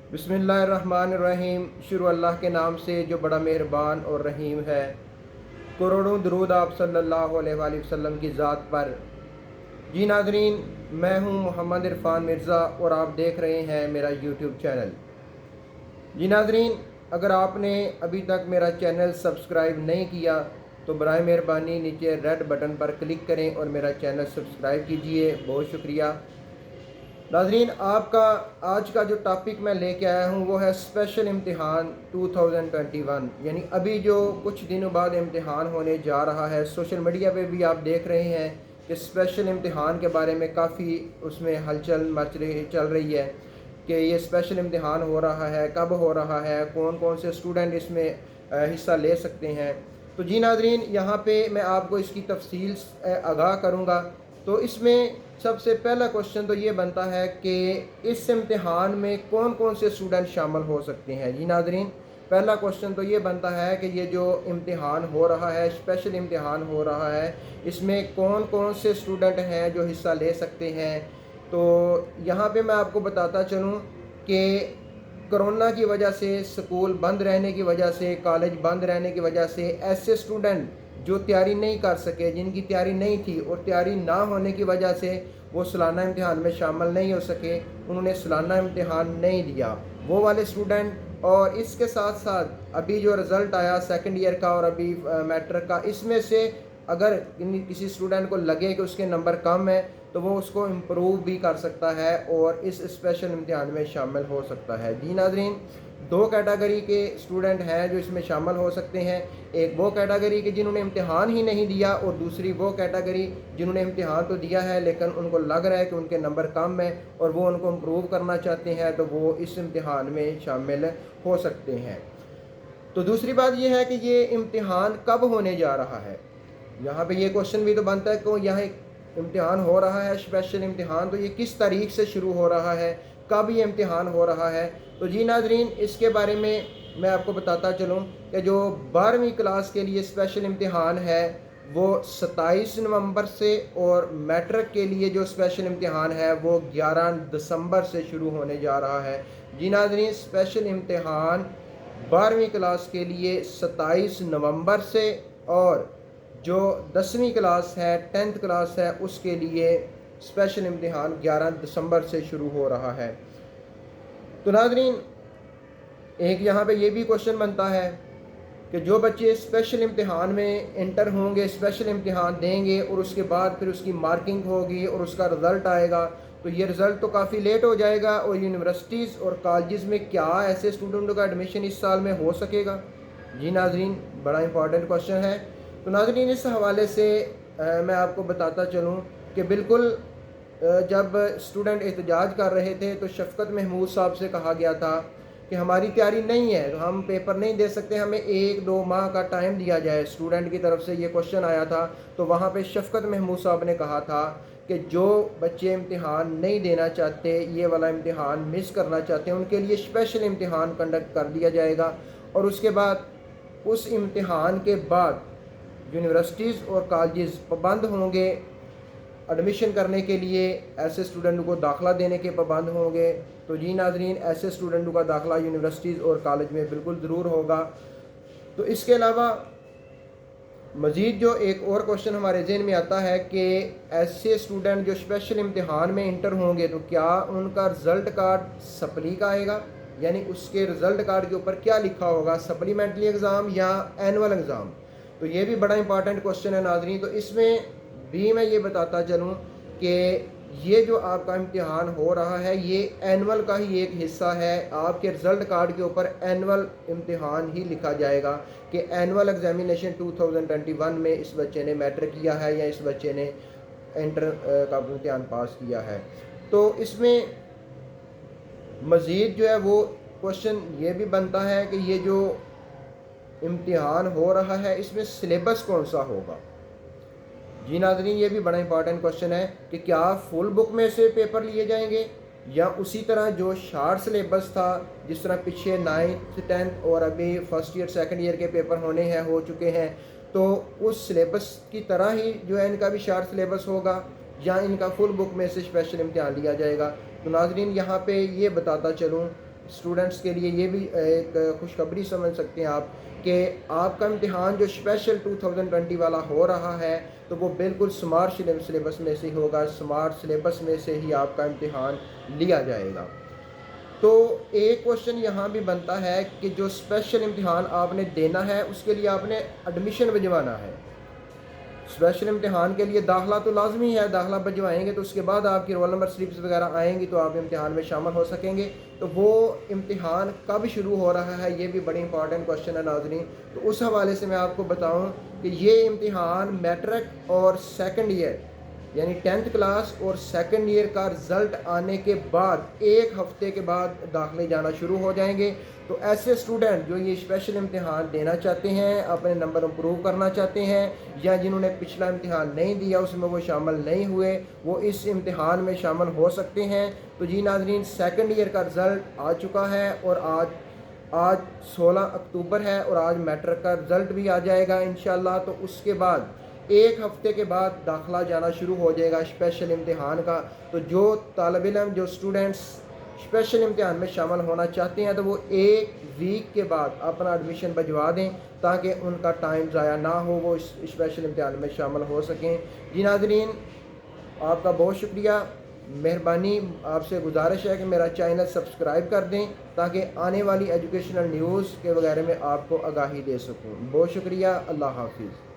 बिस्मिल्लाहिर्रहमानिर्रहीम। शुरू अल्लाह के नाम से जो बड़ा मेहरबान और रहीम है। करोड़ों दरूद आप सल्लल्लाहु अलैहि वसल्लम की ज़ात पर। जी नाज़रीन, मैं हूं मोहम्मद इरफान मिर्ज़ा और आप देख रहे हैं मेरा यूट्यूब चैनल। जी नाज़रीन, अगर आपने अभी तक मेरा चैनल सब्सक्राइब नहीं किया तो बराए मेहरबानी नीचे रेड बटन पर क्लिक करें और मेरा चैनल सब्सक्राइब कीजिए। बहुत शुक्रिया। नाज़रीन, आपका आज का जो टॉपिक मैं लेके आया हूँ वो है स्पेशल इम्तिहान 2021, यानी अभी जो कुछ दिनों बाद इम्तिहान होने जा रहा है। सोशल मीडिया पे भी आप देख रहे हैं कि स्पेशल इम्तिहान के बारे में काफ़ी उसमें हलचल चल रही है कि ये स्पेशल इम्तिहान हो रहा है, कब हो रहा है, कौन कौन से स्टूडेंट इसमें हिस्सा ले सकते हैं। तो जी नाज़रीन, यहाँ पे मैं आपको इसकी तफसील आगाह करूँगा। तो इसमें सबसे पहला क्वेश्चन तो ये बनता है कि इस इम्तिहान में कौन कौन से स्टूडेंट शामिल हो सकते हैं। जी नाज़रीन, पहला क्वेश्चन तो ये बनता है कि ये जो इम्तिहान हो रहा है, स्पेशल इम्तिहान हो रहा है, इसमें कौन कौन से स्टूडेंट हैं जो हिस्सा ले सकते हैं। तो यहाँ पे मैं आपको बताता चलूँ कि कोरोना की वजह से, स्कूल बंद रहने की वजह से, कॉलेज बंद रहने की वजह से ऐसे स्टूडेंट जो तैयारी नहीं कर सके, जिनकी तैयारी नहीं थी और तैयारी ना होने की वजह से वो सालाना इम्तिहान में शामिल नहीं हो सके, उन्होंने सालाना इम्तिहान नहीं दिया, वो वाले स्टूडेंट। और इसके साथ साथ अभी जो रिज़ल्ट आया सेकंड ईयर का और अभी मैट्रिक का, इसमें से अगर किसी स्टूडेंट को लगे कि उसके नंबर कम है तो वो उसको इम्प्रूव भी कर सकता है और इस स्पेशल इम्तिहान में शामिल हो सकता है। जी नाज़रीन, दो कैटेगरी के स्टूडेंट हैं जो इसमें शामिल हो सकते हैं। एक वो कैटेगरी के जिन्होंने इम्तिहान ही नहीं दिया और दूसरी वो कैटेगरी जिन्होंने इम्तिहान तो दिया है लेकिन उनको लग रहा है कि उनके नंबर कम है और वो उनको इम्प्रूव करना चाहते हैं, तो वो इस इम्तिहान में शामिल हो सकते हैं। तो दूसरी बात ये है कि ये इम्तिहान कब होने जा रहा है। यहाँ पे ये क्वेश्चन भी तो बनता है कि यहाँ एक इम्तिहान हो रहा है स्पेशल इम्तिहान, तो ये किस तारीख से शुरू हो रहा है, कब ये इम्तिहान हो रहा है। तो जी नाज़रीन, इसके बारे में मैं आपको बताता चलूँ कि जो 12वीं क्लास के लिए स्पेशल इम्तिहान है वो 27 नवंबर से, और मैट्रिक के लिए जो स्पेशल इम्तिहान है वो 11 दिसंबर से शुरू होने जा रहा है। जी नाज़रीन, स्पेशल इम्तिहान 12वीं क्लास के लिए 27 नवंबर से, और जो 10वीं क्लास है, 10th क्लास है, उसके लिए स्पेशल इम्तिहान 11 दिसंबर से शुरू हो रहा है। तो नाज़रीन, एक यहाँ पे ये भी क्वेश्चन बनता है कि जो बच्चे स्पेशल इम्तिहान में इंटर होंगे, स्पेशल इम्तिहान देंगे और उसके बाद फिर उसकी मार्किंग होगी और उसका रिज़ल्ट आएगा, तो ये रिज़ल्ट तो काफ़ी लेट हो जाएगा और यूनिवर्सिटीज़ और कॉलेज़ में क्या ऐसे स्टूडेंटों का एडमिशन इस साल में हो सकेगा। जी नाज़रीन, बड़ा इंपॉर्टेंट क्वेश्चन है। तो नाज़रीन, इस हवाले से मैं आपको बताता चलूँ कि बिल्कुल जब स्टूडेंट एहतजाज कर रहे थे तो शफ़क़त महमूद साहब से कहा गया था कि हमारी तैयारी नहीं है तो हम पेपर नहीं दे सकते, हमें 1-2 माह का टाइम दिया जाए। स्टूडेंट की तरफ से ये क्वेश्चन आया था, तो वहाँ पे शफ़क़त महमूद साहब ने कहा था कि जो बच्चे इम्तिहान नहीं देना चाहते, ये वाला इम्तिहान मिस करना चाहते हैं, उनके लिए स्पेशल इम्तिहान कंडक्ट कर दिया जाएगा। और उसके बाद उस इम्तिहान के बाद यूनिवर्सिटीज़ और कॉलेजेस पाबंद होंगे एडमिशन करने के लिए, ऐसे स्टूडेंटों को दाखिला देने के पाबंद होंगे। तो जी नाज़रीन, ऐसे स्टूडेंटों का दाखिला यूनिवर्सिटीज़ और कॉलेज में बिल्कुल ज़रूर होगा। तो इसके अलावा मज़ीद जो एक और क्वेश्चन हमारे जहन में आता है कि ऐसे स्टूडेंट जो स्पेशल इम्तिहान में इंटर होंगे तो क्या उनका रिज़ल्ट कार्ड सप्ली का आएगा, यानी उसके रिज़ल्ट कार्ड के ऊपर क्या लिखा होगा, सप्लीमेंट्री एग्ज़ाम या एनुअल एग्ज़ाम। तो ये भी बड़ा इंपॉर्टेंट क्वेश्चन है नाज़रीन। तो इसमें भी मैं ये बताता चलूँ कि ये जो आपका इम्तिहान हो रहा है ये एनुअल का ही एक हिस्सा है। आपके रिज़ल्ट कार्ड के ऊपर एनुअल इम्तिहान ही लिखा जाएगा कि एनुअल एग्जामिनेशन 2021 में इस बच्चे ने मैट्रिक किया है या इस बच्चे ने इंटर का इम्तिहान पास किया है। तो इसमें मज़ीद जो है वो क्वेश्चन ये भी बनता है कि ये जो इम्तिहान हो रहा है इसमें सिलेबस कौन सा होगा। जी नाज़रीन, ये भी बड़ा इंपॉर्टेंट क्वेश्चन है कि क्या फुल बुक में से पेपर लिए जाएंगे या उसी तरह जो शार्ट सिलेबस था, जिस तरह पीछे 9th 10th और अभी फर्स्ट ईयर सेकंड ईयर के पेपर होने हैं, हो चुके हैं, तो उस सिलेबस की तरह ही जो है इनका भी शार्ट सिलेबस होगा या इनका फुल बुक में से स्पेशल इम्तिहान लिया जाएगा। तो नाज़रीन, यहाँ पे ये बताता चलूँ اسٹوڈنٹس کے لیے یہ بھی ایک خوشخبری سمجھ سکتے ہیں آپ کہ آپ کا امتحان جو اسپیشل 2020 والا ہو رہا ہے تو وہ بالکل سمارٹ سلیبس میں سے ہوگا، سمارٹ سلیبس میں سے ہی آپ کا امتحان لیا جائے گا۔ تو ایک کوشچن یہاں بھی بنتا ہے کہ جو اسپیشل امتحان آپ نے دینا ہے اس کے لیے آپ نے ایڈمیشن بھجوانا ہے۔ اسپیشل امتحان کے لیے داخلہ تو لازمی ہے، داخلہ بھجوائیں گے تو اس کے بعد آپ کی رول نمبر سلپس وغیرہ آئیں گی تو آپ امتحان میں شامل ہو سکیں گے۔ تو وہ امتحان کب شروع ہو رہا ہے یہ بھی بڑی امپورٹنٹ کوشچن ہے ناظرین۔ تو اس حوالے سے میں آپ کو بتاؤں کہ یہ امتحان میٹرک اور سیکنڈ ایئر یعنی 10th کلاس اور سیکنڈ ایئر کا رزلٹ آنے کے بعد 1 ہفتے کے بعد داخلے جانا شروع ہو جائیں گے۔ تو ایسے اسٹوڈنٹ جو یہ اسپیشل امتحان دینا چاہتے ہیں، اپنے نمبر امپروو کرنا چاہتے ہیں، یا جنہوں نے پچھلا امتحان نہیں دیا اس میں وہ شامل نہیں ہوئے، وہ اس امتحان میں شامل ہو سکتے ہیں۔ تو جی ناظرین، سیکنڈ ایئر کا رزلٹ آ چکا ہے اور آج 16 اکتوبر ہے اور آج میٹرک کا رزلٹ بھی آ جائے گا انشاءاللہ۔ تو اس کے بعد 1 ہفتے کے بعد داخلہ جانا شروع ہو جائے گا اسپیشل امتحان کا۔ تو جو طالب علم، جو اسٹوڈنٹس اسپیشل امتحان میں شامل ہونا چاہتے ہیں تو وہ 1 ویک کے بعد اپنا ایڈمیشن بھجوا دیں تاکہ ان کا ٹائم ضائع نہ ہو، وہ اس اسپیشل امتحان میں شامل ہو سکیں۔ جی ناظرین، آپ کا بہت شکریہ، مہربانی آپ سے گزارش ہے کہ میرا چینل سبسکرائب کر دیں تاکہ آنے والی ایجوکیشنل نیوز کے وغیرہ میں آپ کو آگاہی دے سکوں۔ بہت شکریہ، اللہ حافظ۔